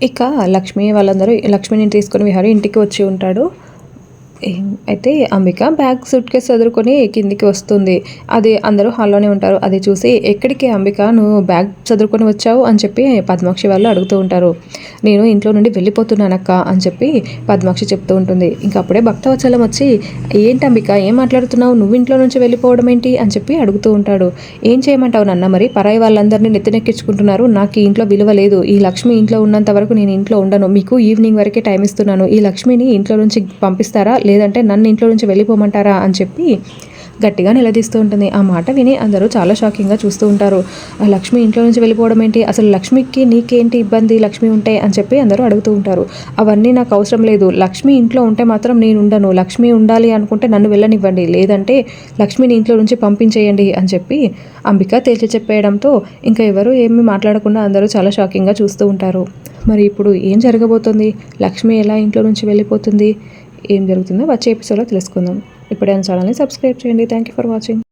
ఇక లక్ష్మి వాళ్ళందరూ లక్ష్మిని తీసుకొని విహారీ ఇంటికి వచ్చి ఉంటాడు. అయితే అంబిక బ్యాగ్ సూట్ కేసు చదువుకొని కిందికి వస్తుంది. అది అందరూ హాల్లోనే ఉంటారు. అది చూసి ఎక్కడికి అంబిక నువ్వు బ్యాగ్ చదువుకొని వచ్చావు అని చెప్పి పద్మాక్షి వాళ్ళు అడుగుతూ ఉంటారు. నేను ఇంట్లో నుండి వెళ్ళిపోతున్నానక్క అని చెప్పి పద్మాక్షి చెప్తూ ఉంటుంది. ఇంకా అప్పుడే భక్తవత్సలం వచ్చి ఏంటి అంబిక ఏం మాట్లాడుతున్నావు, నువ్వు ఇంట్లో నుంచి వెళ్ళిపోవడం ఏంటి అని చెప్పి అడుగుతూ ఉంటాడు. ఏం చేయమంటావు నాన్న, మరి పరాయి వాళ్ళందరినీ నెత్తినెక్కించుకుంటున్నారు, నాకు ఈ ఇంట్లో విలువ లేదు, ఈ లక్ష్మి ఇంట్లో ఉన్నంత వరకు నేను ఇంట్లో ఉండను, మీకు ఈవినింగ్ వరకే టైం ఇస్తున్నాను, ఈ లక్ష్మిని ఇంట్లో నుంచి పంపిస్తారా లేదంటే నన్ను ఇంట్లో నుంచి వెళ్ళిపోమంటారా అని చెప్పి గట్టిగా నిలదీస్తూ ఉంటుంది. ఆ మాట విని అందరూ చాలా షాకింగ్గా చూస్తూ ఉంటారు. లక్ష్మి ఇంట్లో నుంచి వెళ్ళిపోవడం ఏంటి, అసలు లక్ష్మికి నీకేంటి ఇబ్బంది లక్ష్మి ఉంటే అని చెప్పి అందరూ అడుగుతూ ఉంటారు. అవన్నీ నాకు అవసరం లేదు, లక్ష్మి ఇంట్లో ఉంటే మాత్రం నేను ఉండను, లక్ష్మి ఉండాలి అనుకుంటే నన్ను వెళ్ళనివ్వండి, లేదంటే లక్ష్మిని ఇంట్లో నుంచి పంపించేయండి అని చెప్పి అంబిక తేల్చి చెప్పేయడంతో ఇంకా ఎవరు ఏమీ మాట్లాడకుండా అందరూ చాలా షాకింగ్గా చూస్తూ ఉంటారు. మరి ఇప్పుడు ఏం జరగబోతుంది, లక్ష్మి ఎలా ఇంట్లో నుంచి వెళ్ళిపోతుంది, ఏం జరుగుతుందో వచ్చే ఎపిసోడ్లో తెలుసుకుందాం. ఇప్పుడైనా ఛానల్ని సబ్స్క్రైబ్ చేయండి. Thank you for watching.